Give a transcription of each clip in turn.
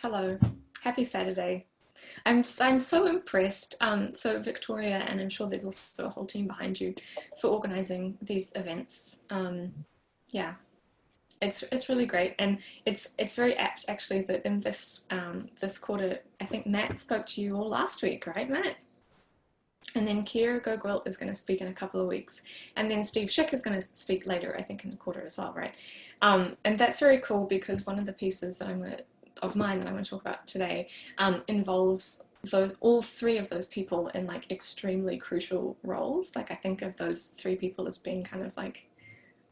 Hello, happy Saturday. I'm so impressed. So Victoria, and I'm sure there's also a whole team behind you for organising these events. Yeah, it's really great, and it's very apt actually that in this quarter, I think Matt spoke to you all last week, right, Matt? And then Kira Gogwilt is going to speak in a couple of weeks, and then Steve Schick is going to speak later, I think, in the quarter as well, right? And that's very cool because one of the pieces that of mine that I'm going to talk about today involves all three of those people in like extremely crucial roles. Like I think of those three people as being kind of like,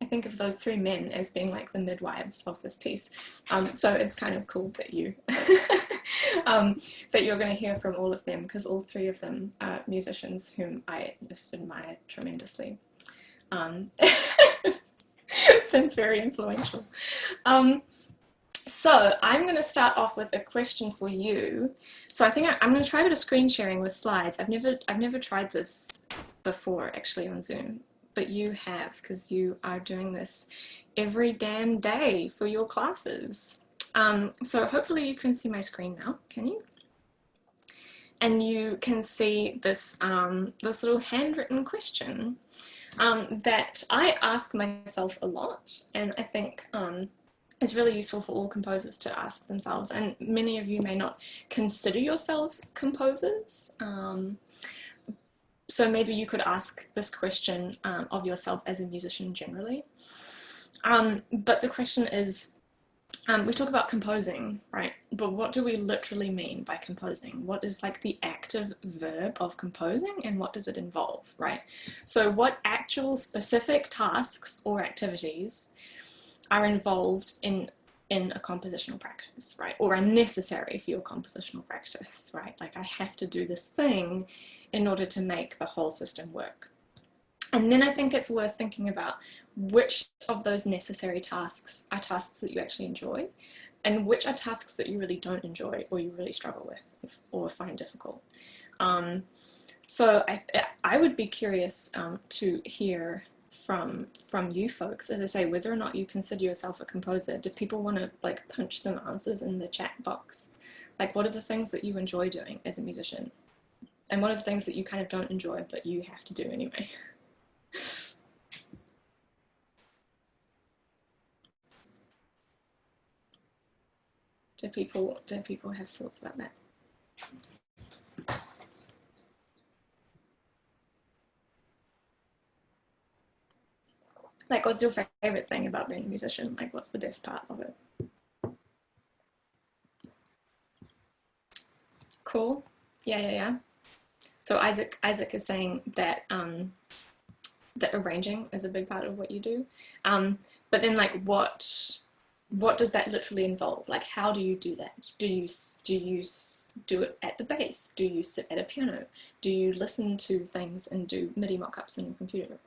I think of those three men as being like the midwives of this piece. So it's kind of cool that you that you're going to hear from all of them, because all three of them are musicians whom I just admire tremendously. Been very influential. So I'm going to start off with a question for you. So I think I'm going to try a bit of screen sharing with slides. I've never tried this before actually on Zoom, but you have, because you are doing this every damn day for your classes. So hopefully you can see my screen now, can you? And you can see this, this little handwritten question that I ask myself a lot, and I think is really useful for all composers to ask themselves. And many of you may not consider yourselves composers. So maybe you could ask this question of yourself as a musician generally. But the question is, we talk about composing, right? But what do we literally mean by composing? What is like the active verb of composing, and what does it involve, right? So what actual specific tasks or activities are involved in a compositional practice, right? Or are necessary for your compositional practice, right? Like I have to do this thing in order to make the whole system work. And then I think it's worth thinking about which of those necessary tasks are tasks that you actually enjoy, and which are tasks that you really don't enjoy or you really struggle with or find difficult. So I would be curious to hear from you folks, as I say, whether or not you consider yourself a composer. Do people want to like punch some answers in the chat box? Like, what are the things that you enjoy doing as a musician? And what are the things that you kind of don't enjoy but you have to do anyway? Do people have thoughts about that? Like, what's your favorite thing about being a musician? Like, what's the best part of it? Cool. Yeah. So Isaac is saying that that arranging is a big part of what you do. But then, like, what does that literally involve? Like, how do you do that? Do you do it at the bass? Do you sit at a piano? Do you listen to things and do MIDI mockups in your computer?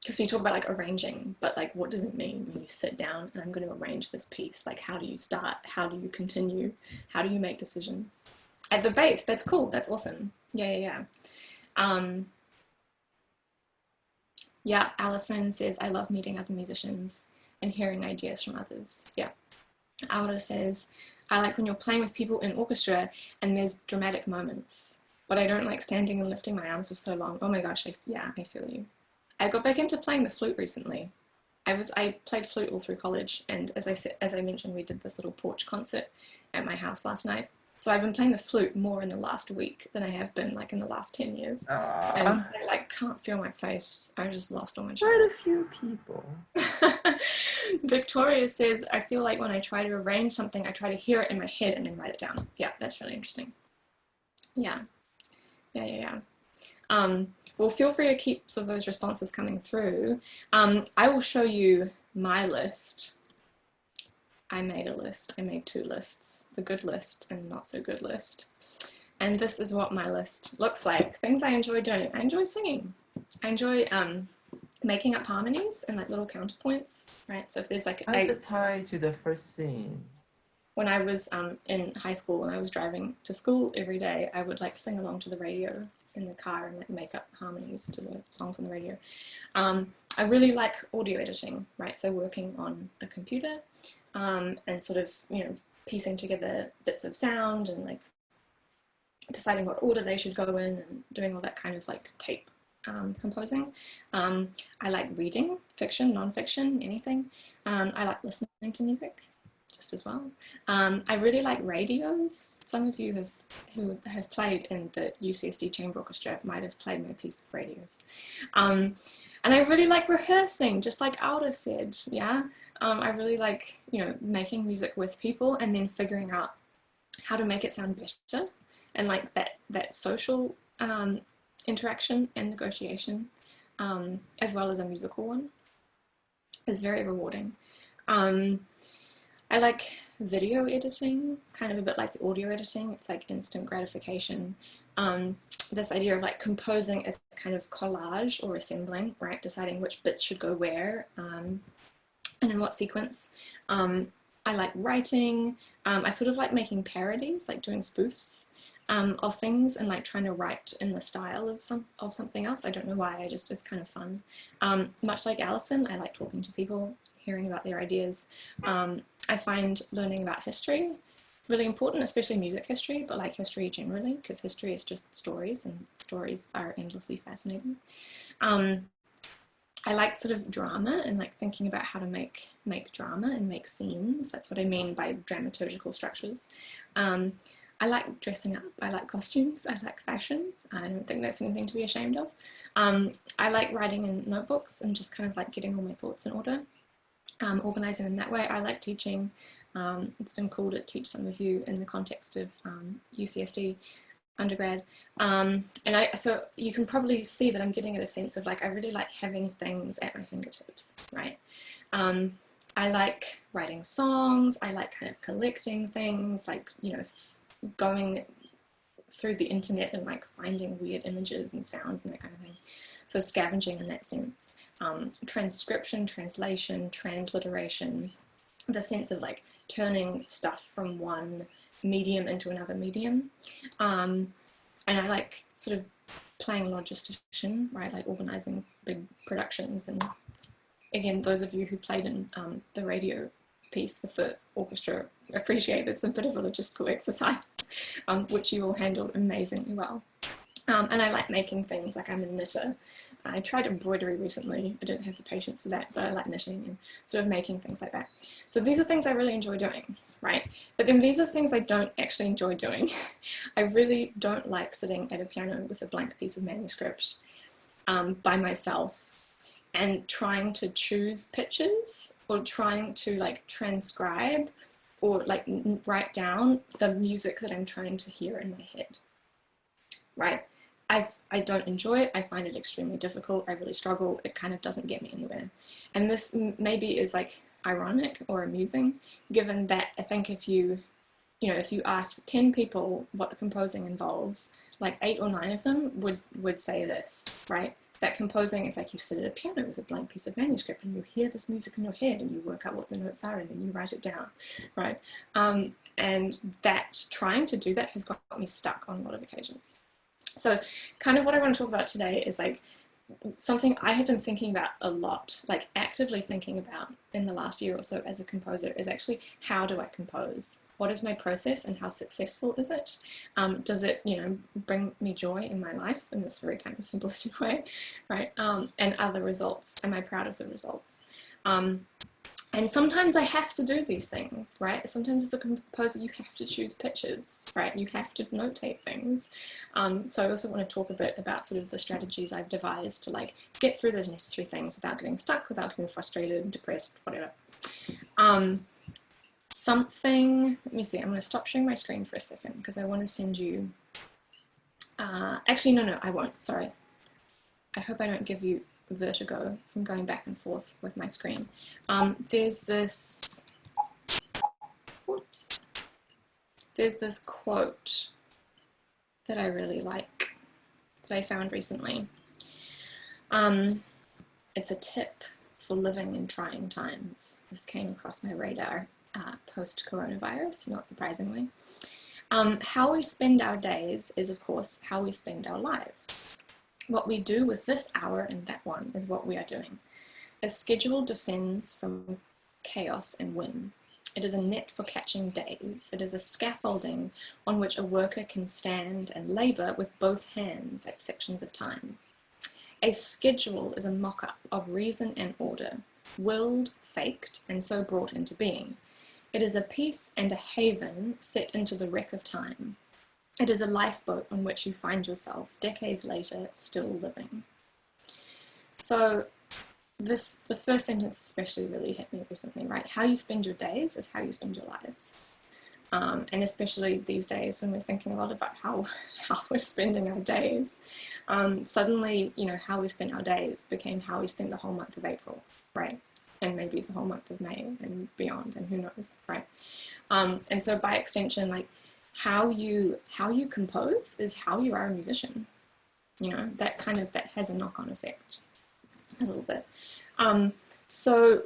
Because we talk about like arranging, but like what does it mean when you sit down and I'm going to arrange this piece? Like, how do you start? How do you continue? How do you make decisions? At the bass, that's cool. That's awesome. Yeah. Yeah, Alison says, I love meeting other musicians and hearing ideas from others. Yeah. Aura says, I like when you're playing with people in orchestra and there's dramatic moments, but I don't like standing and lifting my arms for so long. Oh my gosh, I feel you. I got back into playing the flute recently. I played flute all through college, and as I mentioned, we did this little porch concert at my house last night. So I've been playing the flute more in the last week than I have been like in the last 10 years. Aww. And I like can't feel my face. I just lost all my shit. Quite a few people. Victoria says, I feel like when I try to arrange something, I try to hear it in my head and then write it down. Yeah, that's really interesting. Yeah. Well, feel free to keep some of those responses coming through. I will show you my list. I made a list. I made two lists, the good list and the not so good list. And this is what my list looks like. Things I enjoy doing. I enjoy singing. I enjoy making up harmonies and like little counterpoints, right? So if there's like how's it tied to the first scene? When I was in high school, when I was driving to school every day, I would like sing along to the radio in the car and like make up harmonies to the songs on the radio. I really like audio editing, right? So working on a computer and sort of, you know, piecing together bits of sound and like deciding what order they should go in and doing all that kind of like tape composing. I like reading, fiction, non-fiction, anything. I like listening to music just as well. I really like radios. Some of you who have played in the UCSD Chamber Orchestra might have played my piece with radios. And I really like rehearsing, just like Alda said, yeah? I really like, you know, making music with people and then figuring out how to make it sound better, and like that social interaction and negotiation, as well as a musical one, is very rewarding. I like video editing, kind of a bit like the audio editing. It's like instant gratification. This idea of like composing as kind of collage or assembling, right? Deciding which bits should go where and in what sequence. I like writing. I sort of like making parodies, like doing spoofs of things and like trying to write in the style of something else. I don't know why, it's kind of fun. Much like Alison, I like talking to people, hearing about their ideas. I find learning about history really important, especially music history, but like history generally, because history is just stories and stories are endlessly fascinating. I like sort of drama and like thinking about how to make drama and make scenes. That's what I mean by dramaturgical structures. I like dressing up. I like costumes. I like fashion. I don't think that's anything to be ashamed of. I like writing in notebooks and just kind of like getting all my thoughts in order, organizing them that way. I like teaching. It's been cool to teach some of you in the context of UCSD undergrad. So you can probably see that I'm getting at a sense of like, I really like having things at my fingertips, right? I like writing songs. I like kind of collecting things, like, you know, going through the internet and like finding weird images and sounds and that kind of thing. So scavenging in that sense. Transcription, translation, transliteration, the sense of like turning stuff from one medium into another medium. And I like sort of playing logistician, right? Like organizing big productions. And again, those of you who played in the radio piece with the orchestra appreciate that's a bit of a logistical exercise, which you all handled amazingly well. And I like making things, like I'm a knitter. I tried embroidery recently. I didn't have the patience for that, but I like knitting and sort of making things like that. So these are things I really enjoy doing, right? But then these are things I don't actually enjoy doing. I really don't like sitting at a piano with a blank piece of manuscript by myself and trying to choose pitches or trying to like transcribe or like write down the music that I'm trying to hear in my head, right? I don't enjoy it. I find it extremely difficult. I really struggle. It kind of doesn't get me anywhere. And this maybe is like ironic or amusing, given that I think if you ask 10 people what composing involves, like 8 or 9 of them would say this, right? That composing is like you sit at a piano with a blank piece of manuscript and you hear this music in your head and you work out what the notes are and then you write it down, right? And that trying to do that has got me stuck on a lot of occasions. So kind of what I want to talk about today is like something I have been thinking about a lot, like actively thinking about in the last year or so as a composer, is actually how do I compose? What is my process and how successful is it? Does it, bring me joy in my life in this very kind of simplistic way, right? And are the results, am I proud of the results? And sometimes I have to do these things, right? Sometimes as a composer, you have to choose pitches, right? You have to notate things. So I also want to talk a bit about sort of the strategies I've devised to like get through those necessary things without getting stuck, without getting frustrated, depressed, whatever. Let me see, I'm going to stop sharing my screen for a second because I want to send you, actually, no, I won't, sorry. I hope I don't give you vertigo from going back and forth with my screen. There's this quote that I really like that I found recently. It's a tip for living in trying times. This came across my radar post-coronavirus, not surprisingly. How we spend our days is, of course, how we spend our lives. What we do with this hour and that one is what we are doing. A schedule defends from chaos and whim. It is a net for catching days. It is a scaffolding on which a worker can stand and labour with both hands at sections of time. A schedule is a mock-up of reason and order, willed, faked, and so brought into being. It is a peace and a haven set into the wreck of time. It is a lifeboat on which you find yourself, decades later, still living. So the first sentence especially really hit me recently, right? How you spend your days is how you spend your lives. And especially these days when we're thinking a lot about how we're spending our days, suddenly, you know, how we spend our days became how we spend the whole month of April, right? And maybe the whole month of May and beyond, and who knows, right? And so by extension, like how you compose is how you are a musician. You know, that has a knock-on effect a little bit. So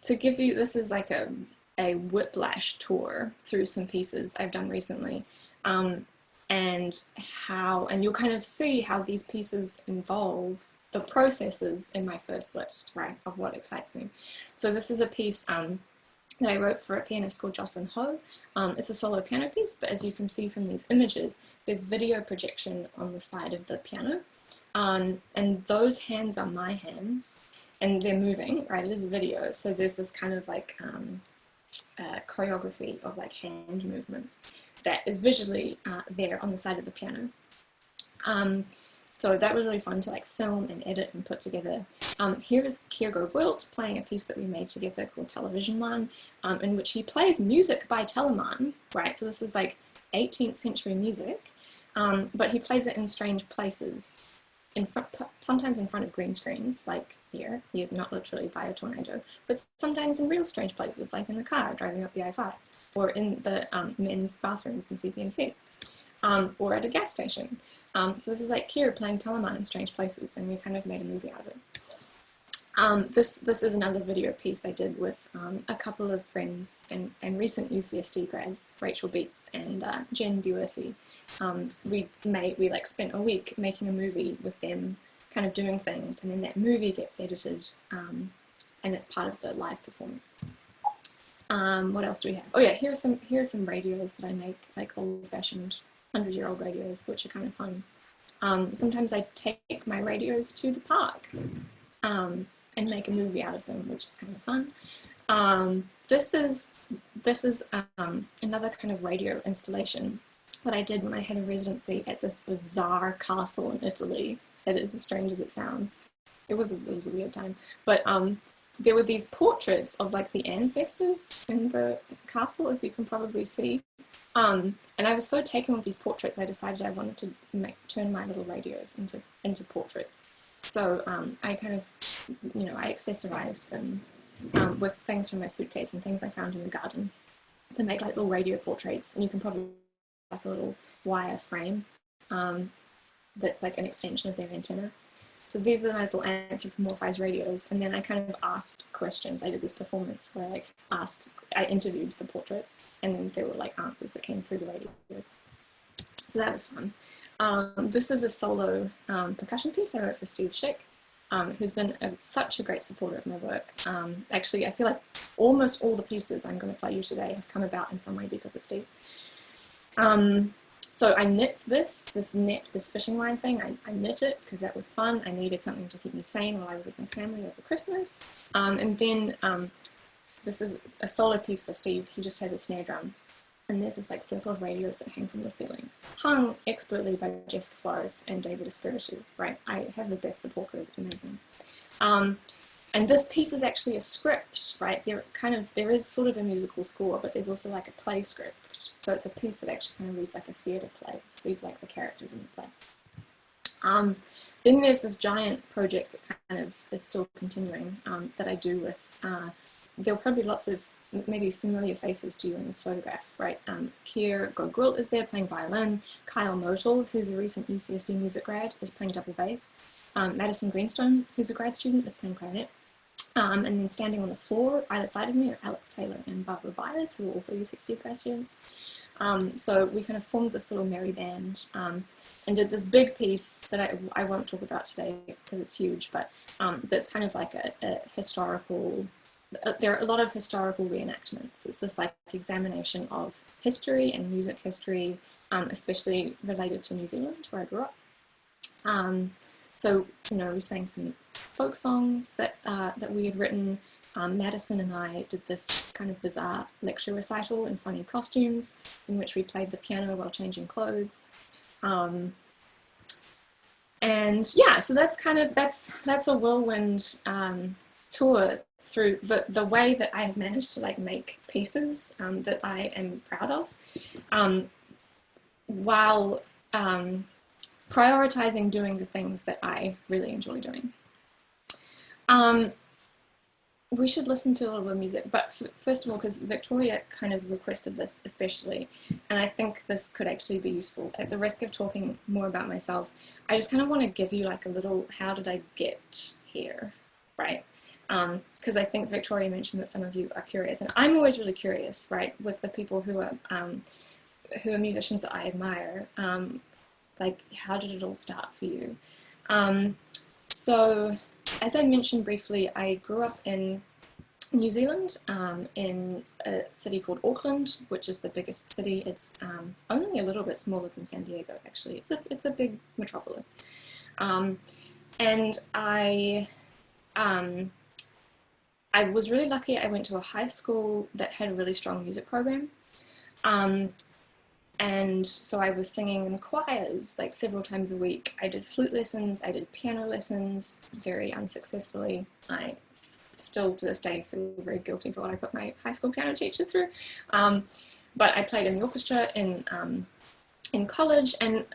to give you, this is like a whiplash tour through some pieces I've done recently, and you'll kind of see how these pieces involve the processes in my first list, right, of what excites me. So this is a piece that I wrote for a pianist called Jocelyn Ho. It's a solo piano piece, but as you can see from these images, there's video projection on the side of the piano, and those hands are my hands, and they're moving, right? It is a video, so there's this kind of like choreography of like hand movements that is visually there on the side of the piano. So that was really fun to like film and edit and put together. Here is Kiergo Gwilt playing a piece that we made together called Television Man, in which he plays music by Telemann, right? So this is like 18th century music, but he plays it in strange places, sometimes in front of green screens, like here. He is not literally by a tornado, but sometimes in real strange places, like in the car driving up the I-5, or in the men's bathrooms in CPMC, or at a gas station. So this is like Kira playing Telemann in strange places, and we kind of made a movie out of it. This is another video piece I did with a couple of friends and recent UCSD grads, Rachel Beats and Jen Buersi. We like spent a week making a movie with them, kind of doing things, and then that movie gets edited, and it's part of the live performance. What else do we have? Oh yeah, here are some radios that I make, like old-fashioned 100-year-old radios, which are kind of fun. Sometimes I take my radios to the park and make a movie out of them, which is kind of fun. This is another kind of radio installation that I did when I had a residency at this bizarre castle in Italy. That is as strange as it sounds. It was a weird time, but there were these portraits of like the ancestors in the castle, as you can probably see. And I was so taken with these portraits, I decided I wanted to turn my little radios into portraits. So I kind of, I accessorized them with things from my suitcase and things I found in the garden to make like little radio portraits. And you can probably like a little wire frame that's like an extension of their antenna. So these are my little anthropomorphized radios, and then I kind of asked questions. I did this performance where I interviewed the portraits, and then there were like answers that came through the radios. So that was fun. This is a solo percussion piece I wrote for Steve Schick, who's been such a great supporter of my work. Actually, I feel like almost all the pieces I'm going to play you today have come about in some way because of Steve. So I knit this fishing line thing. I knit it because that was fun. I needed something to keep me sane while I was with my family over Christmas. And then this is a solo piece for Steve. He just has a snare drum. And there's this like circle of radios that hang from the ceiling, hung expertly by Jessica Flores and David Espiritu, right? I have the best support group, it's amazing. And this piece is actually a script, right? There is sort of a musical score, but there's also like a play script. So it's a piece that actually kind of reads like a theatre play. So these are like the characters in the play. Then there's this giant project that kind of is still continuing that I do with, there will probably be lots of maybe familiar faces to you in this photograph, right? Kier Gogwilt is there playing violin. Kyle Motel, who's a recent UCSD music grad, is playing double bass. Madison Greenstone, who's a grad student, is playing clarinet. And then standing on the floor either side of me are Alex Taylor and Barbara Byers, who are also UCSD grad students. So we kind of formed this little merry band and did this big piece that I won't talk about today because it's huge, but that's kind of like a historical, there are a lot of historical reenactments. It's this like examination of history and music history, especially related to New Zealand, where I grew up. So, you know, we sang some folk songs that we had written. Madison and I did this kind of bizarre lecture recital in funny costumes in which we played the piano while changing clothes. And yeah, so that's kind of, that's a whirlwind tour through the way that I have managed to like make pieces that I am proud of, while prioritizing doing the things that I really enjoy doing. We should listen to a little bit of music, but first of all, because Victoria kind of requested this especially, and I think this could actually be useful. At the risk of talking more about myself, I just kind of want to give you like a little, how did I get here, right? Because I think Victoria mentioned that some of you are curious, and I'm always really curious, right, with the people who are musicians that I admire. Like, how did it all start for you? So, as I mentioned briefly, I grew up in New Zealand, in a city called Auckland, which is the biggest city. It's only a little bit smaller than San Diego, actually. It's a big metropolis. And I was really lucky. I went to a high school that had a really strong music program. And so I was singing in choirs like several times a week. I did flute lessons, I did piano lessons, very unsuccessfully. I still to this day feel very guilty for what I put my high school piano teacher through. But I played in the orchestra in college and,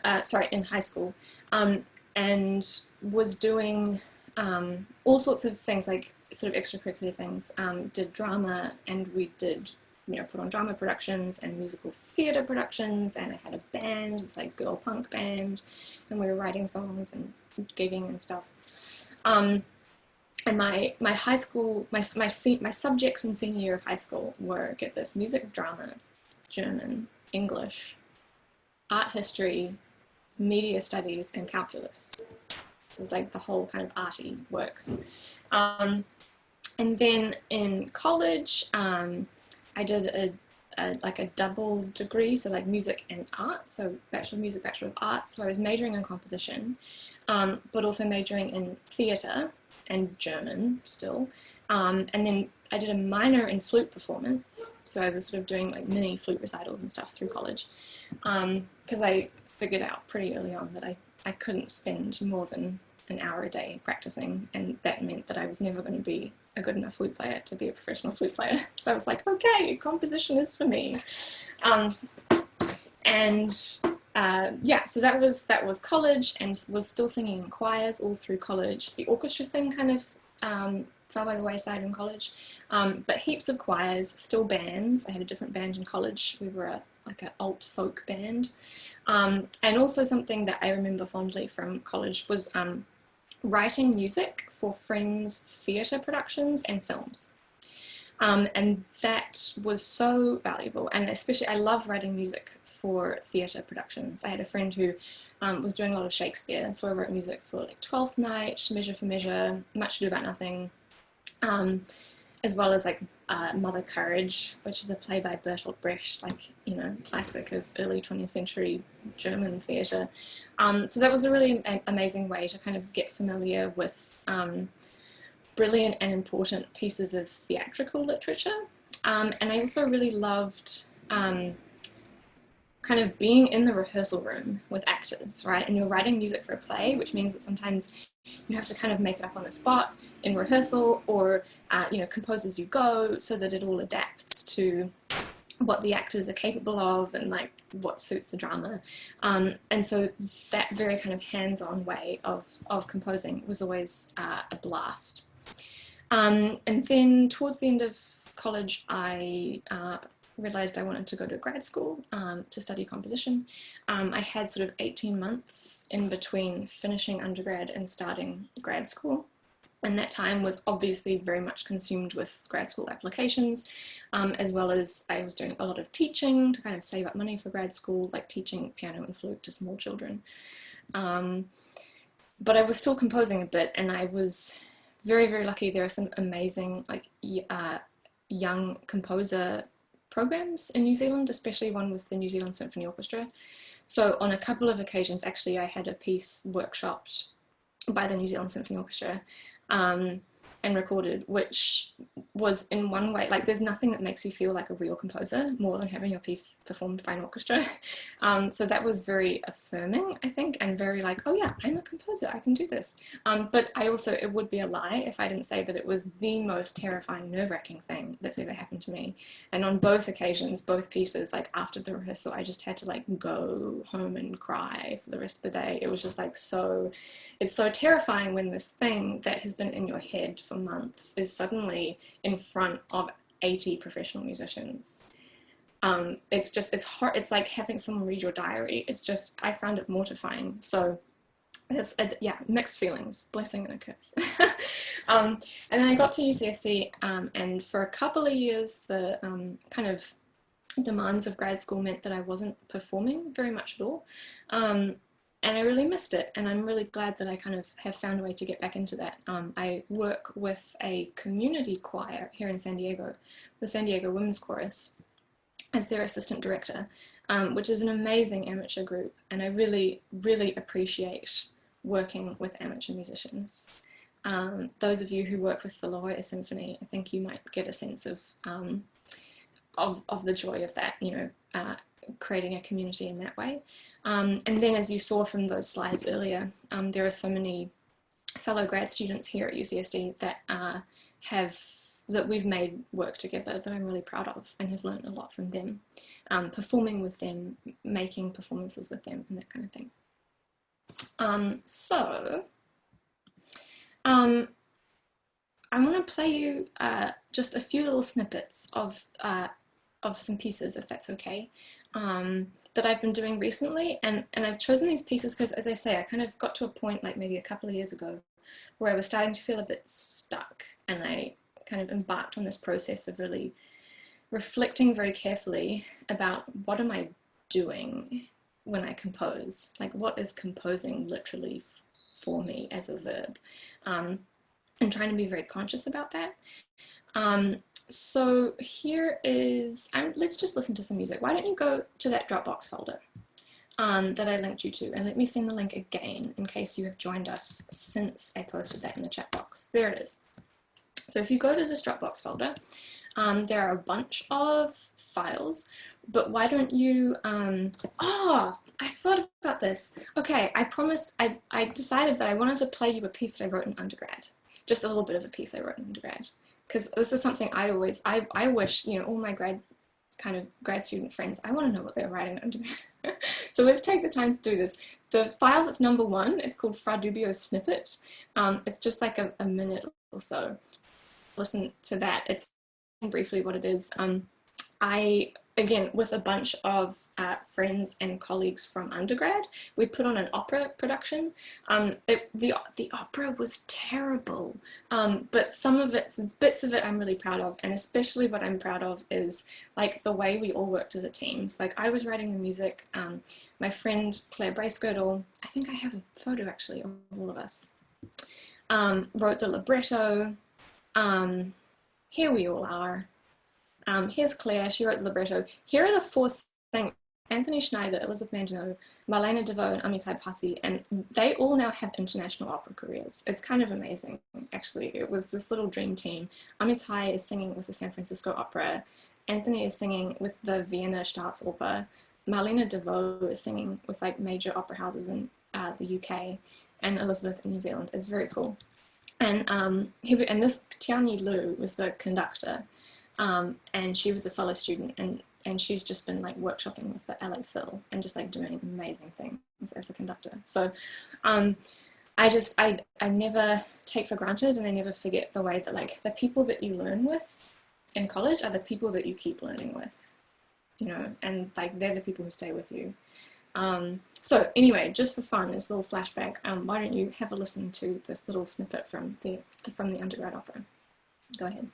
in high school, and was doing all sorts of things, like sort of extracurricular things. Did drama, and we did, you know, put on drama productions and musical theatre productions, and I had a band, it's like girl punk band, and we were writing songs and gigging and stuff. And my high school, my subjects in senior year of high school were, get this, music, drama, German, English, art history, media studies, and calculus. So it's like the whole kind of arty works. And then in college, I did a double degree, so like music and art, so Bachelor of Music, Bachelor of Arts. So I was majoring in composition, but also majoring in theatre and German still. And then I did a minor in flute performance, so I was sort of doing like mini flute recitals and stuff through college, because I figured out pretty early on that I couldn't spend more than an hour a day practicing, and that meant that I was never going to be a good enough flute player to be a professional flute player. So I was like, okay, composition is for me. Yeah, so that was college, and was still singing in choirs all through college. The orchestra thing kind of fell by the wayside in college, but heaps of choirs, still bands. I had a different band in college. We were like an alt folk band. And also something that I remember fondly from college was writing music for friends' theatre productions and films. And that was so valuable, and especially I love writing music for theatre productions. I had a friend who was doing a lot of Shakespeare, so I wrote music for like Twelfth Night, Measure for Measure, Much Ado About Nothing, as well as like Mother Courage, which is a play by Bertolt Brecht, like, you know, classic of early 20th century German theatre. So that was a really amazing way to kind of get familiar with brilliant and important pieces of theatrical literature. And I also really loved kind of being in the rehearsal room with actors, right? And you're writing music for a play, which means that sometimes you have to kind of make it up on the spot in rehearsal, or you know, compose as you go, so that it all adapts to what the actors are capable of and like what suits the drama. And so that very kind of hands-on way of composing was always a blast. And then towards the end of college, I realized I wanted to go to grad school to study composition. I had sort of 18 months in between finishing undergrad and starting grad school. And that time was obviously very much consumed with grad school applications, as well as I was doing a lot of teaching to kind of save up money for grad school, like teaching piano and flute to small children. But I was still composing a bit, and I was very, very lucky. There are some amazing like young composer programs in New Zealand, especially one with the New Zealand Symphony Orchestra. So on a couple of occasions, actually, I had a piece workshopped by the New Zealand Symphony Orchestra and recorded, which was in one way, like there's nothing that makes you feel like a real composer more than having your piece performed by an orchestra. So that was very affirming, I think, and very like, oh yeah, I'm a composer, I can do this. But I also, it would be a lie if I didn't say that it was the most terrifying, nerve-wracking thing that's ever happened to me. And on both occasions, both pieces, like after the rehearsal, I just had to like go home and cry for the rest of the day. It was just like it's so terrifying when this thing that has been in your head for months is suddenly in front of 80 professional musicians. It's hard. It's like having someone read your diary. It's just, I found it mortifying. So it's, yeah, mixed feelings, blessing and a curse. And then I got to UCSD, and for a couple of years, the kind of demands of grad school meant that I wasn't performing very much at all. And I really missed it, and I'm really glad that I kind of have found a way to get back into that. I work with a community choir here in San Diego, the San Diego Women's Chorus, as their assistant director, which is an amazing amateur group, and I really, really appreciate working with amateur musicians. Those of you who work with the La Jolla Symphony, I think you might get a sense of the joy of that, you know, creating a community in that way. And then, as you saw from those slides earlier, there are so many fellow grad students here at UCSD that we've made work together that I'm really proud of, and have learned a lot from them, performing with them, making performances with them, and that kind of thing. I want to play you just a few little snippets of some pieces, if that's okay, that I've been doing recently. And I've chosen these pieces because, as I say, I kind of got to a point like maybe a couple of years ago where I was starting to feel a bit stuck, and I kind of embarked on this process of really reflecting very carefully about what am I doing when I compose, like what is composing literally for me as a verb, and trying to be very conscious about that. So here is, let's just listen to some music. Why don't you go to that Dropbox folder that I linked you to, and let me send the link again in case you have joined us since I posted that in the chat box. There it is. So if you go to this Dropbox folder, there are a bunch of files, but why don't you, I thought about this. Okay, I promised, I decided that I wanted to play you a piece that I wrote in undergrad, just a little bit of a piece I wrote in undergrad, because this is something I wish, you know, all my grad student friends, I want to know what they're writing in undergrad. So let's take the time to do this. The file that's number 1, it's called Fradubio Snippet. It's just like a minute or so. Listen to that. It's briefly what it is. Again, with a bunch of friends and colleagues from undergrad, we put on an opera production. The opera was terrible, but some of it, bits of it I'm really proud of, and especially what I'm proud of is like the way we all worked as a team. So, like, I was writing the music, my friend Claire Bracegirdle, I think I have a photo actually of all of us, wrote the libretto. Here we all are. Here's Claire, she wrote the libretto. Here are the 4 singers: Anthony Schneider, Elizabeth Mangiano, Marlena DeVoe, and Amitai Pasi, and they all now have international opera careers. It's kind of amazing, actually. It was this little dream team. Amitai is singing with the San Francisco Opera. Anthony is singing with the Vienna Staatsoper. Marlena DeVoe is singing with like major opera houses in the UK, and Elizabeth in New Zealand. It's very cool. And this Tianyi Lu was the conductor. And she was a fellow student, and she's just been like workshopping with the LA Phil and just like doing amazing things as a conductor. So I never take for granted, and I never forget the way that like the people that you learn with in college are the people that you keep learning with, you know, and like they're the people who stay with you. So anyway, just for fun, this little flashback, why don't you have a listen to this little snippet from the undergrad opera? Go ahead.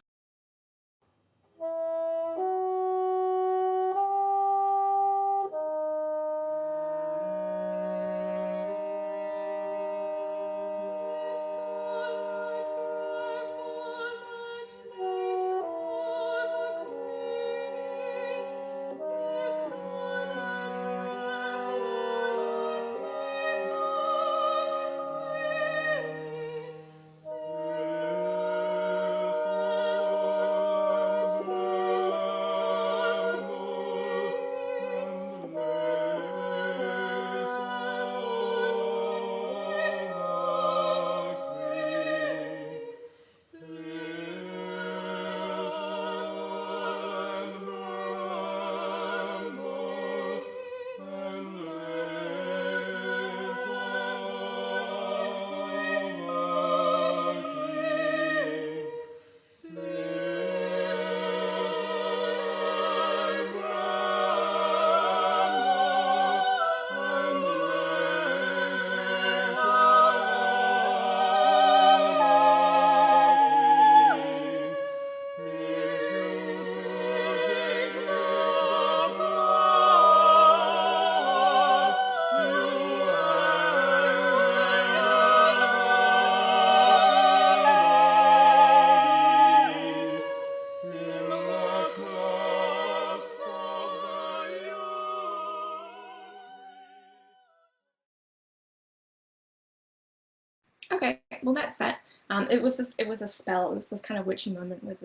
Okay, well that's that. It was a spell. It was this kind of witchy moment where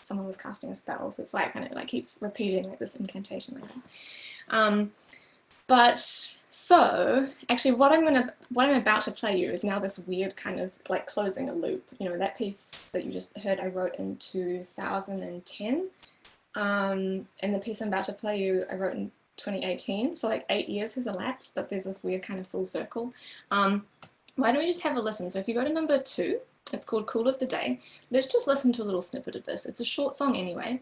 someone was casting a spell. So it's why it kind of like keeps repeating like this incantation like that. But so actually, what I'm about to play you is now this weird kind of like closing a loop. You know, that piece that you just heard I wrote in 2010, and the piece I'm about to play you I wrote in 2018. So like 8 years has elapsed, but there's this weird kind of full circle. Why don't we just have a listen? So if you go to number 2, it's called Cool of the Day. Let's just listen to a little snippet of this. It's a short song anyway,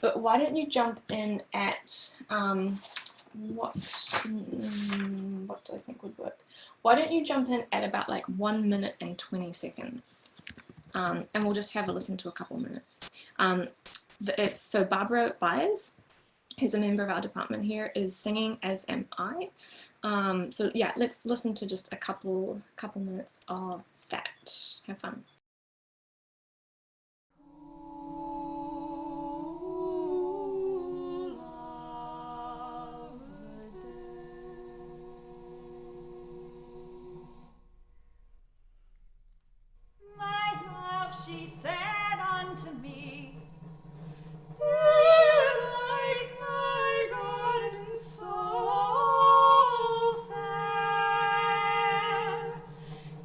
but why don't you jump in at, what do I think would work? Why don't you jump in at about like 1 minute and 20 seconds? And we'll just have a listen to a couple minutes. So Barbara Byers, who's a member of our department here, is singing, as am I. So yeah, let's listen to just a couple minutes of that. Have fun. My love, she said unto me, do like my garden so fair?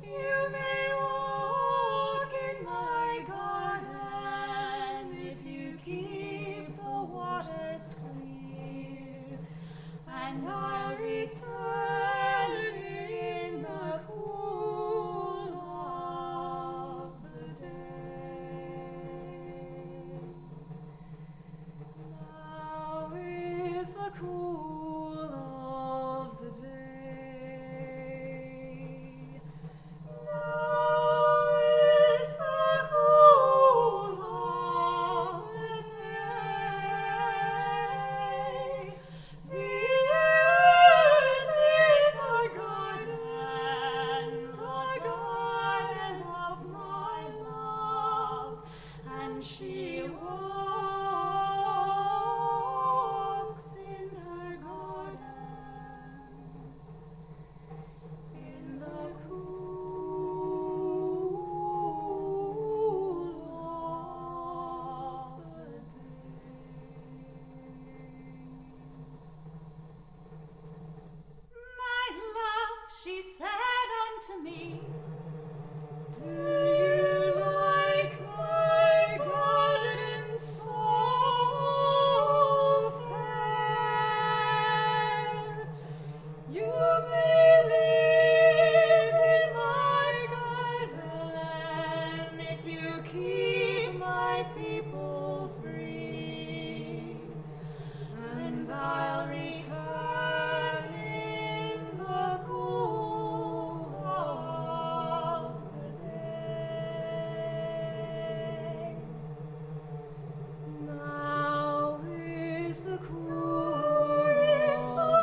You may walk in my garden if you keep the waters clear, and I'll return in the cool of the day. Now is the cool of the day. Now is the cool of the day. The air is the cool of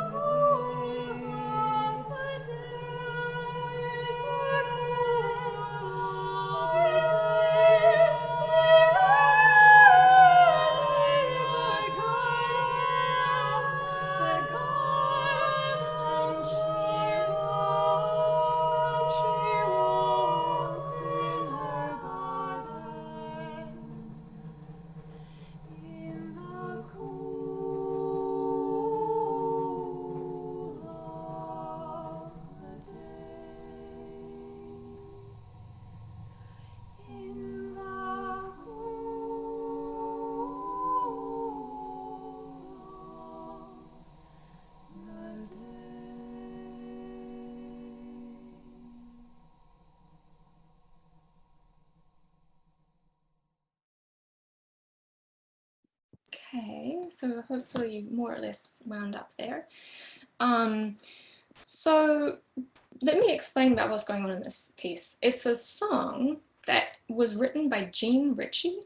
the day. Now is the cool of the day. Is our guide, the guide, and she walks in her garden. In the cool of the day. In the cool of the day. Okay, so hopefully you more or less wound up there. So let me explain about what's going on in this piece. It's a song that was written by Jean Ritchie.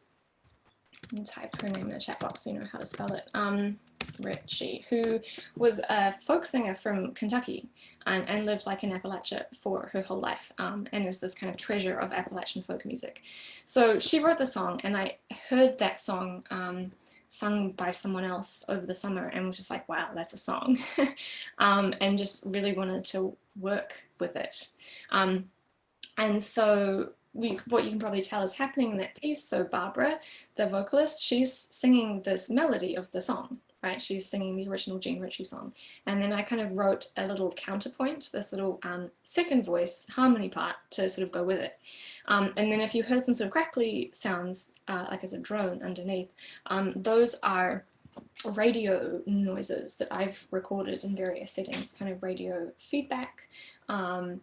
Let me type her name in the chat box so you know how to spell it. Ritchie, who was a folk singer from Kentucky and lived like in Appalachia for her whole life, and is this kind of treasure of Appalachian folk music. So she wrote the song, and I heard that song sung by someone else over the summer and was just like, wow, that's a song. And just really wanted to work with it. And so what you can probably tell is happening in that piece. So Barbara, the vocalist, she's singing this melody of the song, right? She's singing the original Jean Ritchie song. And then I kind of wrote a little counterpoint, this little second voice harmony part to sort of go with it. And then if you heard some sort of crackly sounds, like as a drone underneath, those are radio noises that I've recorded in various settings, kind of radio feedback, and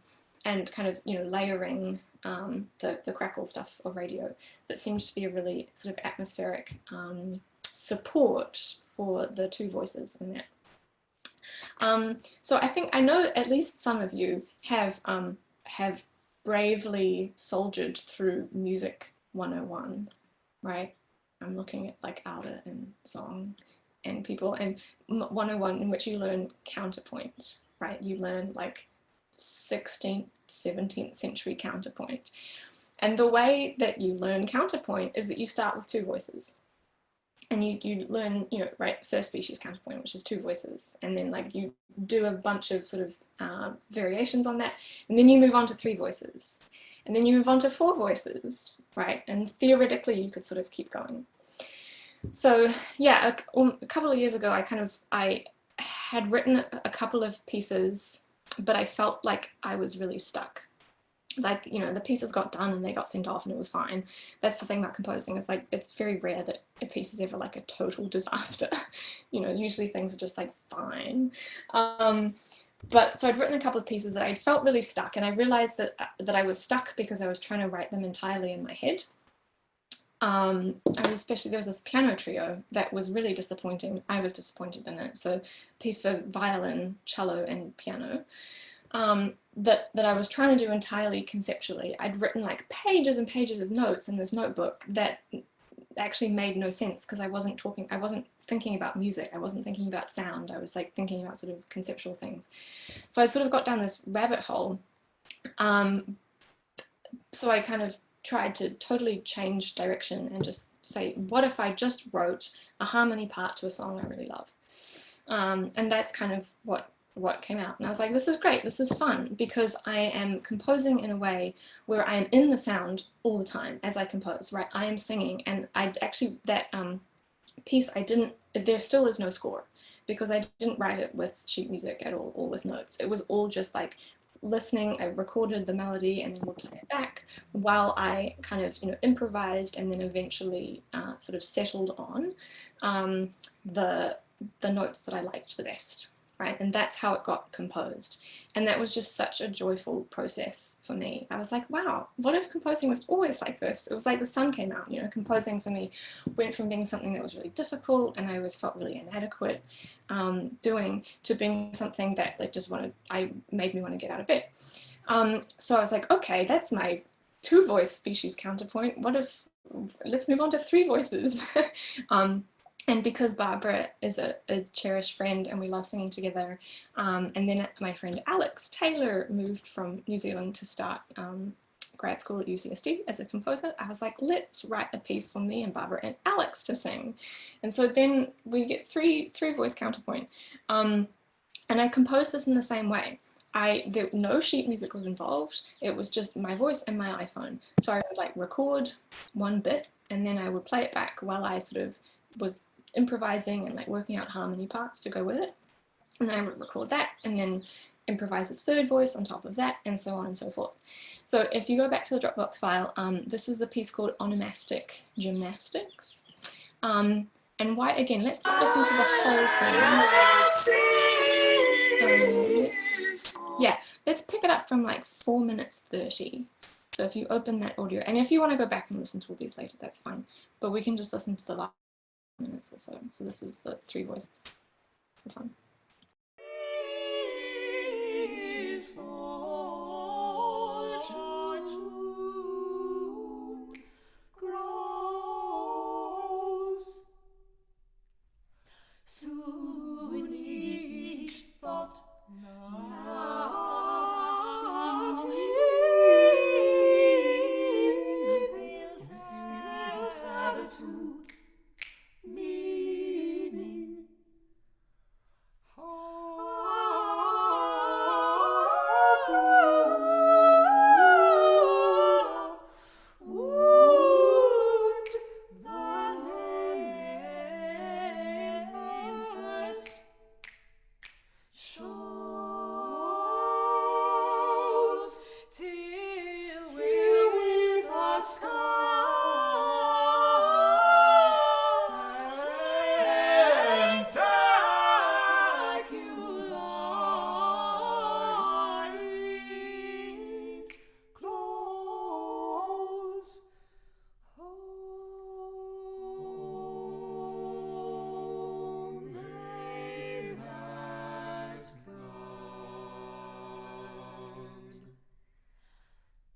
kind of, you know, layering the crackle stuff of radio that seems to be a really sort of atmospheric support for the two voices in that. So I know at least some of you have bravely soldiered through Music 101, right? I'm looking at like Alda and Song and people, and 101 in which you learn counterpoint, right? You learn like 16th, 17th century counterpoint. And the way that you learn counterpoint is that you start with two voices. And you learn, you know, right, first species counterpoint, which is two voices. And then like you do a bunch of sort of variations on that. And then you move on to three voices. And then you move on to four voices, right? And theoretically, you could sort of keep going. So yeah, a couple of years ago, I had written a couple of pieces, but I felt like I was really stuck. Like, you know, the pieces got done and they got sent off and it was fine. That's the thing about composing, is like, it's very rare that a piece is ever like a total disaster. You know, usually things are just like fine. But so I'd written a couple of pieces that I felt really stuck, and I realized that I was stuck because I was trying to write them entirely in my head. Especially there was this piano trio that was really disappointing. I was disappointed in it. So a piece for violin, cello, and piano. That I was trying to do entirely conceptually. I'd written like pages and pages of notes in this notebook that actually made no sense because I wasn't thinking about music. I wasn't thinking about sound. I was like thinking about sort of conceptual things. So I sort of got down this rabbit hole. So I kind of tried to totally change direction and just say, what if I just wrote a harmony part to a song I really love? And that's kind of what came out. And I was like, this is great, this is fun, because I am composing in a way where I am in the sound all the time as I compose, right? I am singing, and I actually, that piece, there still is no score, because I didn't write it with sheet music at all, or with notes. It was all just like listening. I recorded the melody and then would play it back while I kind of, you know, improvised, and then eventually sort of settled on the notes that I liked the best. Right? And that's how it got composed. And that was just such a joyful process for me. I was like, wow, what if composing was always like this? It was like the sun came out, you know, composing for me went from being something that was really difficult and I always felt really inadequate doing, to being something that like made me want to get out of bed. So I was like, okay, that's my two voice species counterpoint. What if, let's move on to three voices. And because Barbara is a cherished friend and we love singing together, and then my friend Alex Taylor moved from New Zealand to start grad school at UCSD as a composer, I was like, let's write a piece for me and Barbara and Alex to sing. And so then we get three voice counterpoint. And I composed this in the same way. No sheet music was involved. It was just my voice and my iPhone. So I would like record one bit and then I would play it back while I sort of was improvising and like working out harmony parts to go with it. And then I would record that and then improvise a third voice on top of that, and so on and so forth. So if you go back to the Dropbox file, this is the piece called Onomastic Gymnastics. And why, again, let's just listen to the whole thing. Let's pick it up from like 4 minutes 30. So if you open that audio, and if you want to go back and listen to all these later, that's fine. But we can just listen to the last minutes or so. So this is the three voices. So fun. Soon each thought they'll tell the truth, meaning would the name first shows till with us tentacularly close. Home they have gone,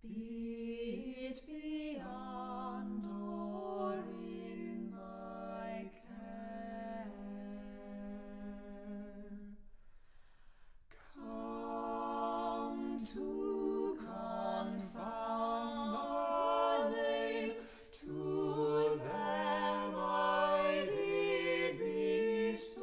be it beyond or in my care. Come to confound the name, to them I did bestow,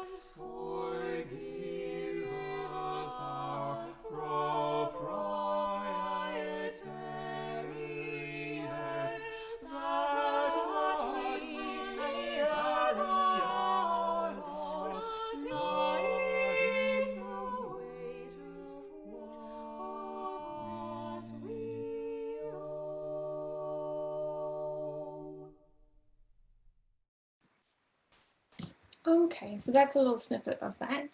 and forgive us our proprietary errors, that we are yours, not is the weight of what we owe. Okay, so that's a little snippet of that.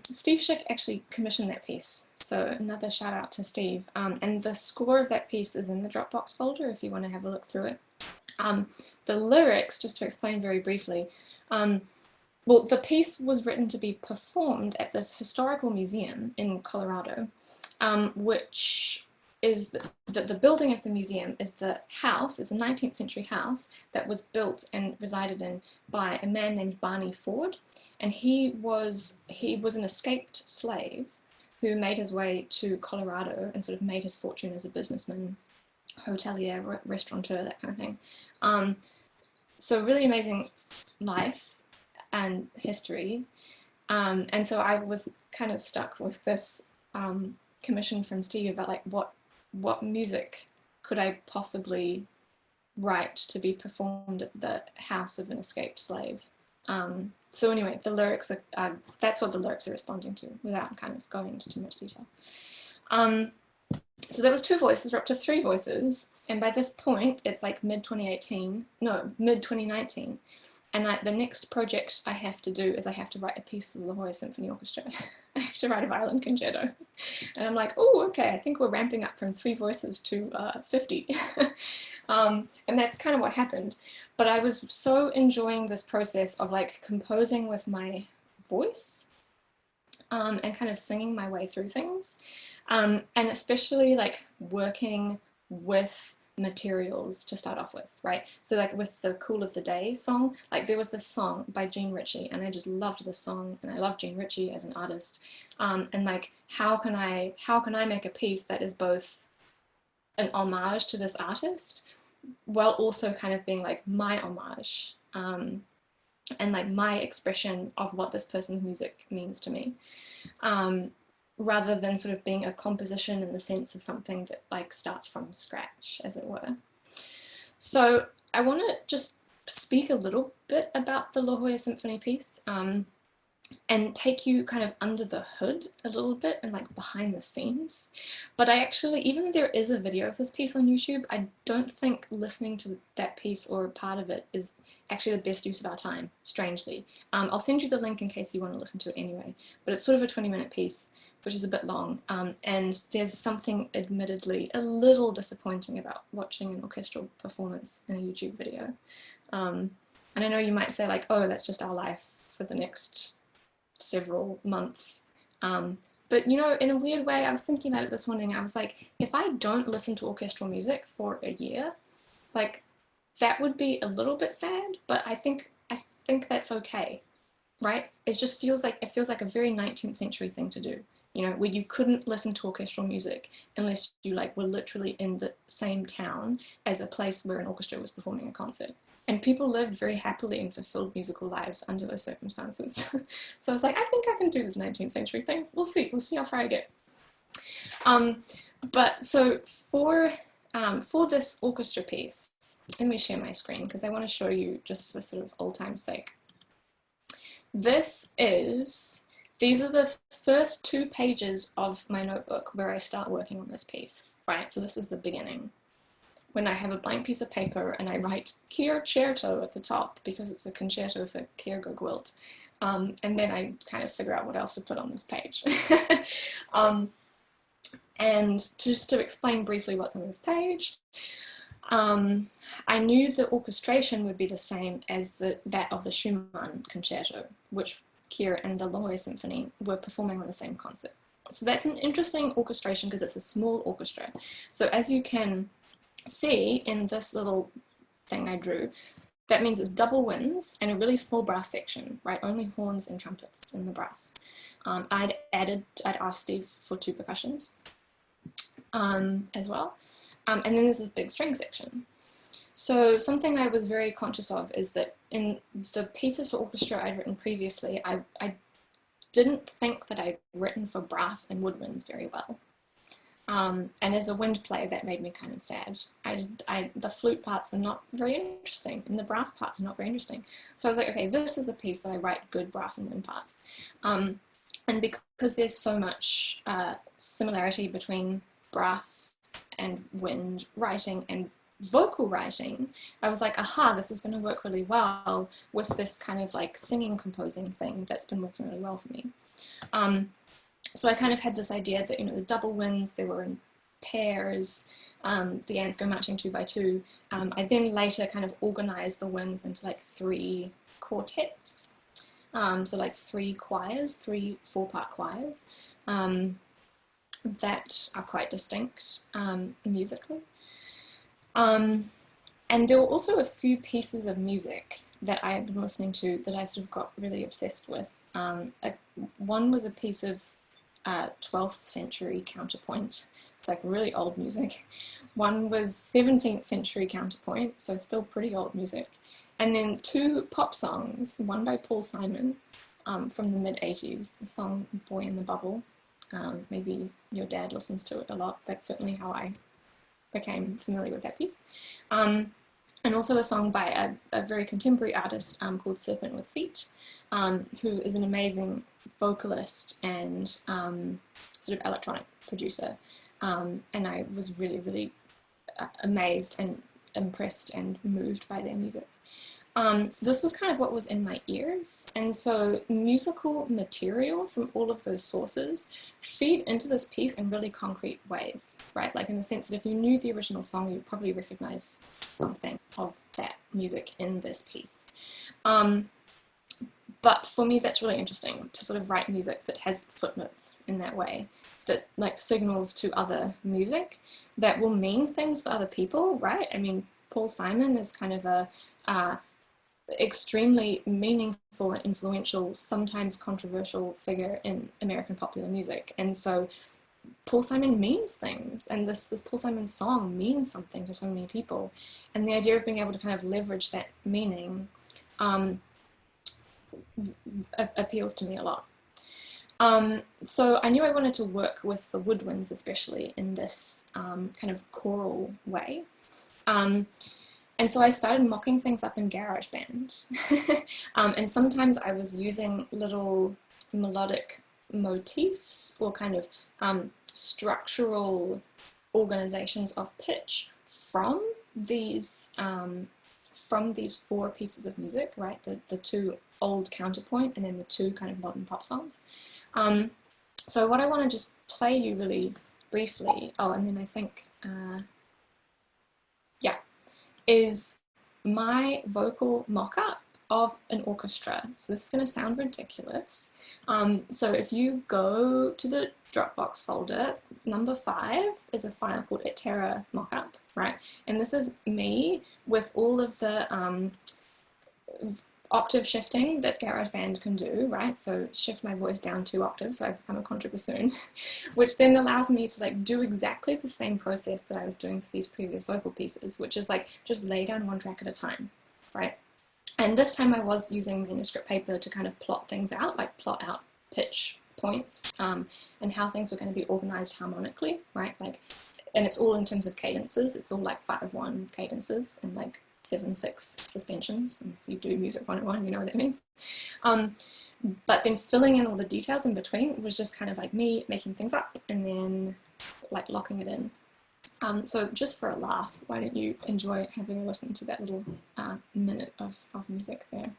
Steve Schick actually commissioned that piece, so another shout out to Steve. And the score of that piece is in the Dropbox folder if you want to have a look through it. The lyrics, just to explain very briefly, well, the piece was written to be performed at this historical museum in Colorado, which is the building of the museum is the house, it's a 19th century house that was built and resided in by a man named Barney Ford. And he was an escaped slave who made his way to Colorado and sort of made his fortune as a businessman, hotelier, restaurateur, that kind of thing. So really amazing life and history. And so I was kind of stuck with this commission from Steve about like what music could I possibly write to be performed at the house of an escaped slave. So anyway, the lyrics are that's what the lyrics are responding to without kind of going into too much detail. So there was 2 voices, we're up to 3 voices, and by this point it's like mid-2019, and the next project I have to do is I have to write a piece for the La Jolla Symphony Orchestra. I have to write a violin concerto, and I'm like, oh, okay, I think we're ramping up from 3 voices to 50. And that's kind of what happened. But I was so enjoying this process of like composing with my voice and kind of singing my way through things. And especially like working with materials to start off with, right? So like with the Cool of the Day song, like there was this song by Jean Ritchie, and I just loved this song, and I love Jean Ritchie as an artist, and like how can I make a piece that is both an homage to this artist while also kind of being like my homage, and like my expression of what this person's music means to me, rather than sort of being a composition in the sense of something that like starts from scratch, as it were. So I want to just speak a little bit about the La Jolla Symphony piece, and take you kind of under the hood a little bit and like behind the scenes. But I actually, even though there is a video of this piece on YouTube, I don't think listening to that piece or part of it is actually the best use of our time, strangely. I'll send you the link in case you want to listen to it anyway, but it's sort of a 20-minute piece, which is a bit long, and there's something admittedly a little disappointing about watching an orchestral performance in a YouTube video. And I know you might say like, oh, that's just our life for the next several months. But you know, in a weird way, I was thinking about it this morning. I was like, if I don't listen to orchestral music for a year, like that would be a little bit sad, but I think that's okay, right? It just feels like a very 19th century thing to do, you know, where you couldn't listen to orchestral music unless you like were literally in the same town as a place where an orchestra was performing a concert. And people lived very happily and fulfilled musical lives under those circumstances. So I was like, I think I can do this 19th century thing. We'll see how far I get. But so for this orchestra piece, let me share my screen because I want to show you just for sort of old time's sake. These are the first 2 pages of my notebook where I start working on this piece, right? So this is the beginning, when I have a blank piece of paper and I write concerto at the top because it's a concerto for Kierkegaard, and then I kind of figure out what else to put on this page. And just to explain briefly what's on this page, I knew the orchestration would be the same as that of the Schumann concerto, which Kier and the La Jolla Symphony were performing on the same concert. So that's an interesting orchestration because it's a small orchestra. So as you can see in this little thing I drew, that means it's double winds and a really small brass section, right? Only horns and trumpets in the brass. I'd asked Steve for 2 percussions as well. And then there's this big string section. So something I was very conscious of is that in the pieces for orchestra I'd written previously, I didn't think that I'd written for brass and woodwinds very well. And as a wind player, that made me kind of sad. The flute parts are not very interesting, and the brass parts are not very interesting. So I was like, okay, this is the piece that I write good brass and wind parts. And because there's so much similarity between brass and wind writing and vocal writing, I was like, aha, this is going to work really well with this kind of like singing composing thing that's been working really well for me. So I kind of had this idea that, you know, the double winds, they were in pairs, the ants go marching 2 by 2. I then later kind of organized the winds into like 3 quartets, so like 3 choirs, 3 4-part choirs that are quite distinct musically. And there were also a few pieces of music that I had been listening to that I sort of got really obsessed with. One was a piece of 12th century counterpoint. It's like really old music. One was 17th century counterpoint, so still pretty old music. And then 2 pop songs, one by Paul Simon from the mid-80s, the song Boy in the Bubble. Maybe your dad listens to it a lot. That's certainly how I became familiar with that piece. And also a song by a very contemporary artist called Serpent with Feet, who is an amazing vocalist and sort of electronic producer. And I was really, really amazed and impressed and moved by their music. So this was kind of what was in my ears. And so musical material from all of those sources feed into this piece in really concrete ways, right? Like in the sense that if you knew the original song, you'd probably recognize something of that music in this piece. But for me, that's really interesting to sort of write music that has footnotes in that way, that like signals to other music that will mean things for other people, right? I mean, Paul Simon is kind of a extremely meaningful and influential, sometimes controversial figure in American popular music. And so Paul Simon means things, and this Paul Simon song means something to so many people. And the idea of being able to kind of leverage that meaning appeals to me a lot. So I knew I wanted to work with the woodwinds, especially in this kind of choral way. And so I started mocking things up in GarageBand. And sometimes I was using little melodic motifs or kind of structural organizations of pitch from these 4 pieces of music, right? The 2 old counterpoint and then the 2 kind of modern pop songs. So what I want to just play you really briefly, and then I think, is my vocal mock-up of an orchestra. So this is going to sound ridiculous. So if you go to the Dropbox folder, number 5 is a file called Terra mockup, right? And this is me with all of the octave shifting that GarageBand can do, right? So shift my voice down 2 octaves so I become a contrabassoon, which then allows me to like do exactly the same process that I was doing for these previous vocal pieces, which is like just lay down 1 track at a time, right? And this time I was using manuscript paper to kind of plot things out, like plot out pitch points and how things were going to be organized harmonically, right? Like, and it's all in terms of cadences. It's all like 5/1 cadences and like 7/6 suspensions. And if you do music 101, you know what that means. But then filling in all the details in between was just kind of like me making things up and then like locking it in. So just for a laugh, why don't you enjoy having a listen to that little minute of music there.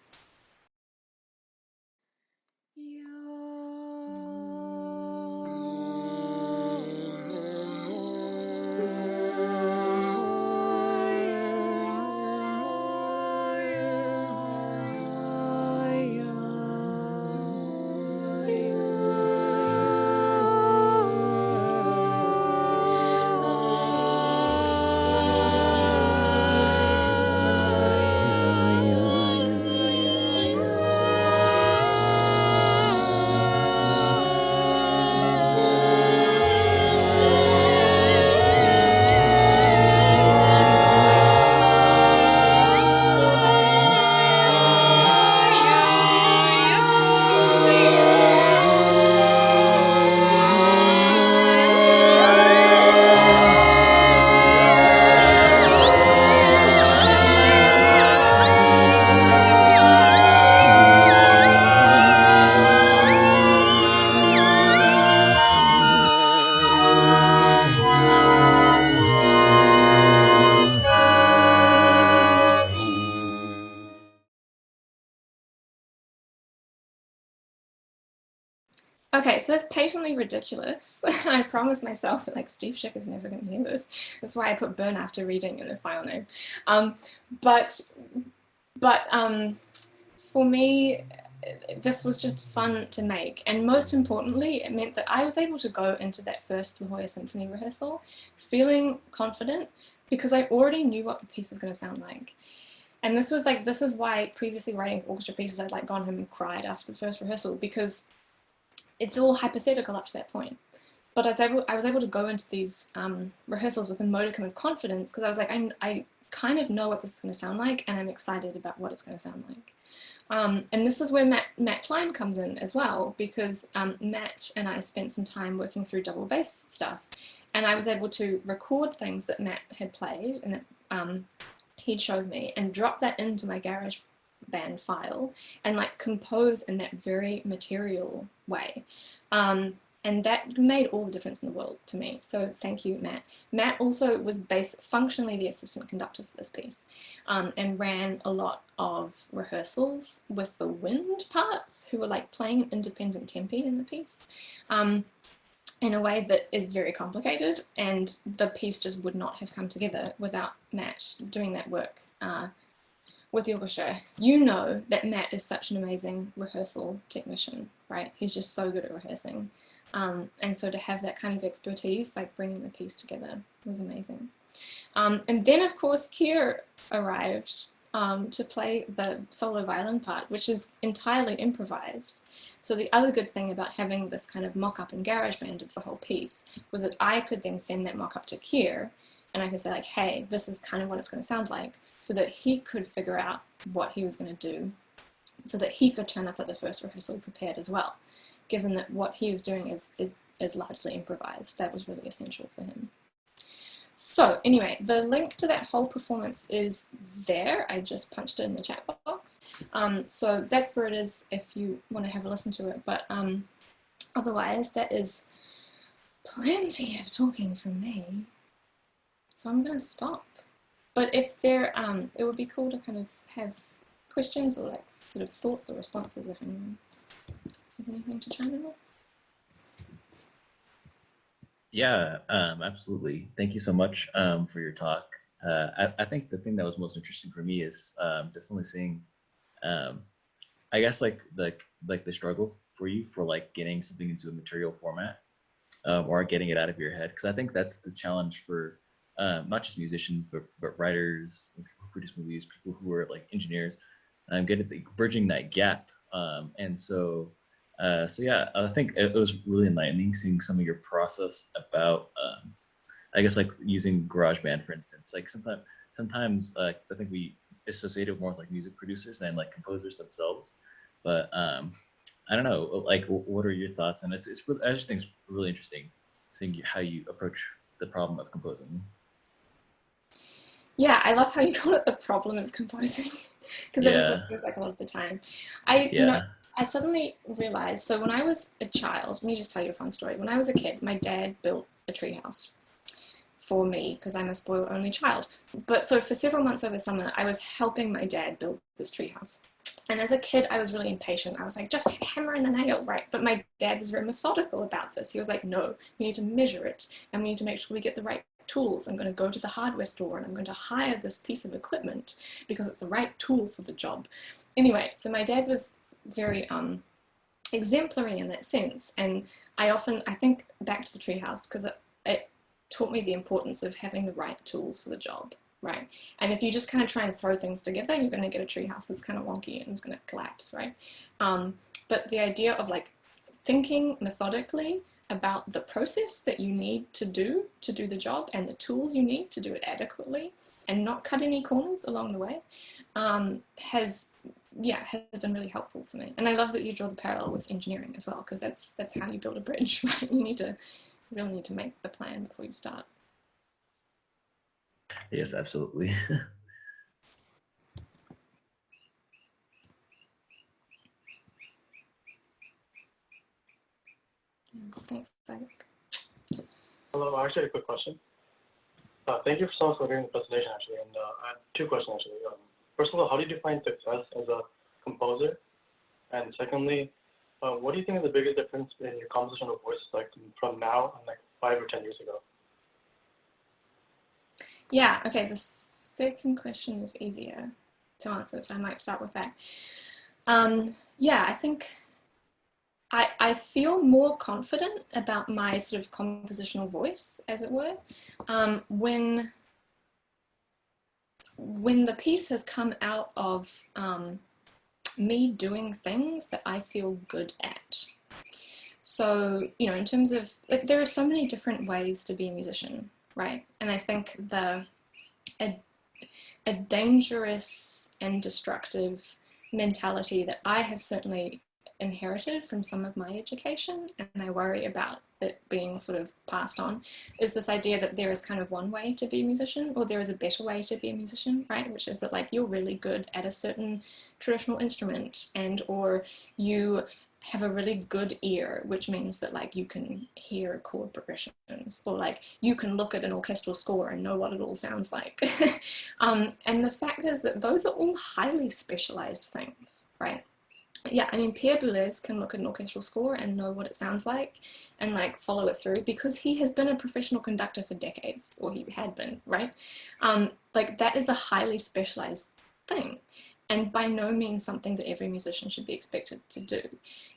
Okay, so that's patently ridiculous. I promised myself that like Steve Schick is never going to hear this. That's why I put burn after reading in the file name. But for me, this was just fun to make. And most importantly, it meant that I was able to go into that first La Jolla Symphony rehearsal feeling confident because I already knew what the piece was going to sound like. And this is why previously writing orchestra pieces, I'd like gone home and cried after the first rehearsal because it's all hypothetical up to that point. But I was able to go into these rehearsals with a modicum of confidence because I was like, I kind of know what this is going to sound like and I'm excited about what it's going to sound like. And this is where Matt Klein comes in as well, because Matt and I spent some time working through double bass stuff, and I was able to record things that Matt had played and that he'd showed me and drop that into my GarageBand file and like compose in that very material way. And that made all the difference in the world to me. So thank you, Matt. Matt also was functionally the assistant conductor for this piece and ran a lot of rehearsals with the wind parts who were like playing an independent tempi in the piece in a way that is very complicated, and the piece just would not have come together without Matt doing that work with the orchestra, you know that Matt is such an amazing rehearsal technician, right? He's just so good at rehearsing. And so to have that kind of expertise, like bringing the piece together, was amazing. And then, of course, Kier arrived to play the solo violin part, which is entirely improvised. So the other good thing about having this kind of mock-up in GarageBand of the whole piece was that I could then send that mock-up to Kier, and I could say like, hey, this is kind of what it's going to sound like, so that he could figure out what he was going to do, so that he could turn up at the first rehearsal prepared as well, given that what he is doing is largely improvised. That was really essential for him. So anyway, the link to that whole performance is there. I just punched it in the chat box. So that's where it is if you want to have a listen to it. But otherwise, that is plenty of talking from me. So I'm going to stop. But if there, it would be cool to kind of have questions or like sort of thoughts or responses if anyone has anything to chime in with. Yeah, absolutely. Thank you so much for your talk. I think the thing that was most interesting for me is definitely seeing, I guess like the struggle for you for like getting something into a material format or getting it out of your head, because I think that's the challenge for not just musicians but writers, people who produce movies, people who are like engineers, bridging that gap, and so. So yeah, I think it was really enlightening seeing some of your process about, I guess like using GarageBand, for instance. Like sometimes I think we associate it more with like music producers than like composers themselves. But I don't know, like what are your thoughts? And I just think it's really interesting seeing how you approach the problem of composing. Yeah, I love how you call it the problem of composing, because that is what it feels like a lot of the time. You know, I suddenly realized, so when I was a child, let me just tell you a fun story. When I was a kid, my dad built a treehouse for me because I'm a spoiled only child. But so for several months over summer, I was helping my dad build this treehouse. And as a kid, I was really impatient. I was like, just hammer in the nail, right? But my dad was very methodical about this. He was like, no, we need to measure it, and we need to make sure we get the right tools. I'm going to go to the hardware store and I'm going to hire this piece of equipment because it's the right tool for the job. Anyway, so my dad was very exemplary in that sense, and I think back to the treehouse because it taught me the importance of having the right tools for the job, right? And if you just kind of try and throw things together, you're going to get a treehouse that's kind of wonky and it's going to collapse, right? But the idea of like thinking methodically about the process that you need to do the job and the tools you need to do it adequately and not cut any corners along the way has been really helpful for me. And I love that you draw the parallel with engineering as well, because that's how you build a bridge, right? You really need to make the plan before you start. Yes, absolutely. Thanks, Zach. Hello, I actually had a quick question. Thank you so much for doing the presentation, actually. And I have two questions, actually. First of all, how did you find success as a composer? And secondly, what do you think is the biggest difference in your composition of voice, like from now and like 5 or 10 years ago? Yeah, okay, the second question is easier to answer, so I might start with that. Yeah, I think I feel more confident about my sort of compositional voice, as it were, when the piece has come out of me doing things that I feel good at. So, you know, in terms of, there are so many different ways to be a musician, right? And I think a dangerous and destructive mentality that I have certainly inherited from some of my education, and I worry about it being sort of passed on, is this idea that there is kind of one way to be a musician, or there is a better way to be a musician, right? Which is that like you're really good at a certain traditional instrument, and or you have a really good ear, which means that like you can hear chord progressions, or like you can look at an orchestral score and know what it all sounds like. And the fact is that those are all highly specialized things, right? Yeah, I mean, Pierre Boulez can look at an orchestral score and know what it sounds like and like follow it through because he has been a professional conductor for decades, or he had been, right? Like that is a highly specialized thing, and by no means something that every musician should be expected to do.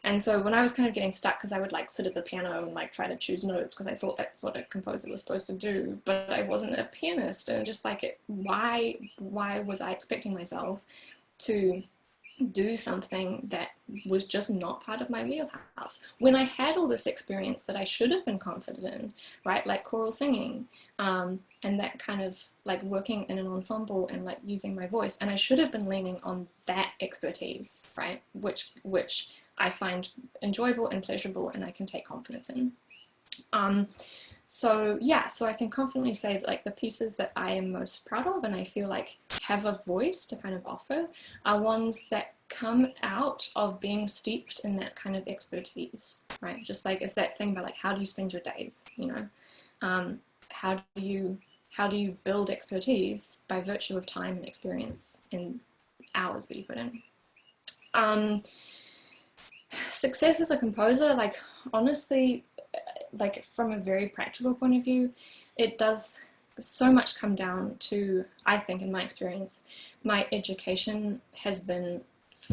And so when I was kind of getting stuck, because I would like sit at the piano and like try to choose notes because I thought that's what a composer was supposed to do, but I wasn't a pianist, and just like why was I expecting myself to do something that was just not part of my wheelhouse when I had all this experience that I should have been confident in, right? Like choral singing, and that kind of like working in an ensemble and like using my voice, and I should have been leaning on that expertise, right? Which I find enjoyable and pleasurable and I can take confidence in. So yeah, so I can confidently say that like the pieces that I am most proud of and I feel like have a voice to kind of offer are ones that come out of being steeped in that kind of expertise, right? Just like it's that thing about like how do you spend your days, you know? How do you build expertise by virtue of time and experience and hours that you put in? Success as a composer, like honestly, like from a very practical point of view, it does so much come down to, I think in my experience, my education has been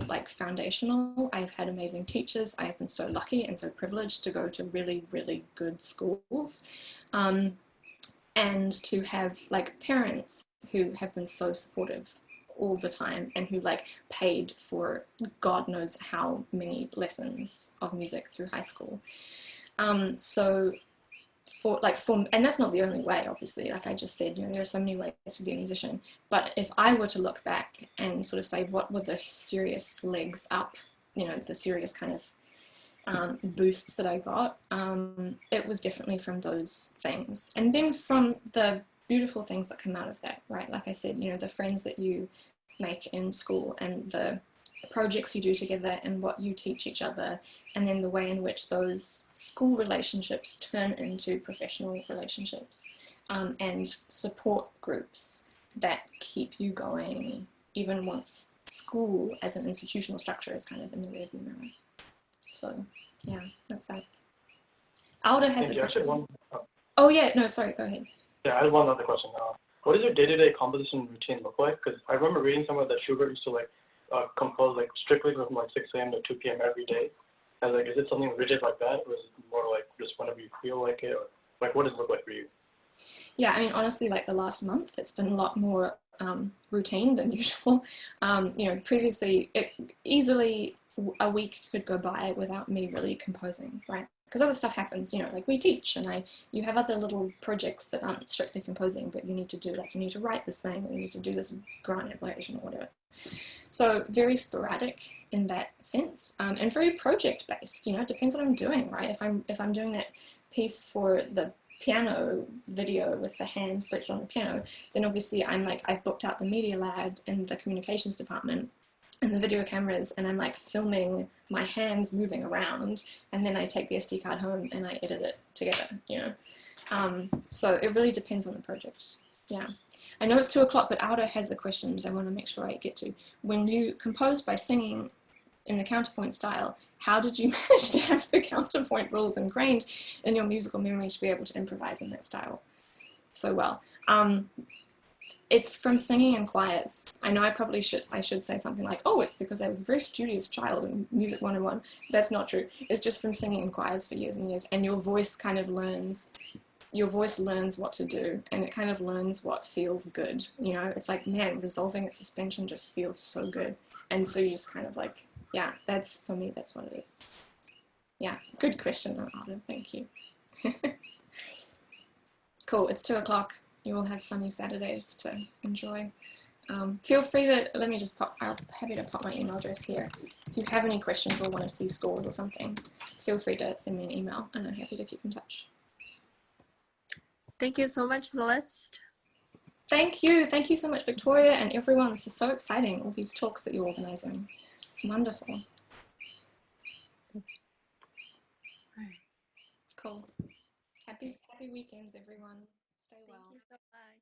like foundational. I've had amazing teachers. I have been so lucky and so privileged to go to really, really good schools. And to have like parents who have been so supportive all the time and who like paid for God knows how many lessons of music through high school. So and that's not the only way, obviously, like I just said, you know, there are so many ways to be a musician, but if I were to look back and sort of say what were the serious legs up, you know, the serious kind of boosts that I got, it was definitely from those things. And then from the beautiful things that come out of that, right? Like I said, you know, the friends that you make in school and the projects you do together and what you teach each other, and then the way in which those school relationships turn into professional relationships, and support groups that keep you going even once school as an institutional structure is kind of in the rearview mirror. So yeah, that's that. Alda has Thank you. Actually, Oh yeah, no, sorry, go ahead. Yeah, I have one other question. What does your day-to-day composition routine look like? Because I remember reading somewhere that Schubert used to like compose like strictly from like 6 a.m. to 2 p.m. every day. And like, is it something rigid like that, or is it more like just whenever you feel like it, or like what does it look like for you? Yeah, I mean, honestly, like the last month, it's been a lot more routine than usual. You know, previously, easily a week could go by without me really composing, right? Because other stuff happens, you know, like we teach and you have other little projects that aren't strictly composing, but you need to do, like you need to write this thing, or you need to do this grant application or whatever. So very sporadic in that sense, and very project based. You know, it depends what I'm doing, right? If I'm doing that piece for the piano video with the hands bridged on the piano, then obviously I've booked out the media lab in the communications department and the video cameras, and I'm like filming my hands moving around, and then I take the SD card home and I edit it together, you know. So it really depends on the project. Yeah. I know it's 2 o'clock, but Aldo has a question that I want to make sure I get to. When you compose by singing in the counterpoint style, how did you manage to have the counterpoint rules ingrained in your musical memory to be able to improvise in that style so well? It's from singing in choirs. I know I should say something like, oh, it's because I was a very studious child in Music 101. That's not true. It's just from singing in choirs for years and years, and your voice kind of learns what to do, and it kind of learns what feels good. You know, it's like, man, resolving a suspension just feels so good. And so you just kind of like, yeah, that's, for me, that's what it is. Yeah, good question though, Arden, thank you. Cool, it's 2 o'clock. You all have sunny Saturdays to enjoy. Feel free to, let me just I'm happy to pop my email address here. If you have any questions or want to see scores or something, feel free to send me an email and I'm happy to keep in touch. Thank you so much, Celeste. Thank you. Thank you so much, Victoria, and everyone. This is so exciting, all these talks that you're organizing. It's wonderful. Cool. Happy weekends, everyone. Stay well. Thank you so much.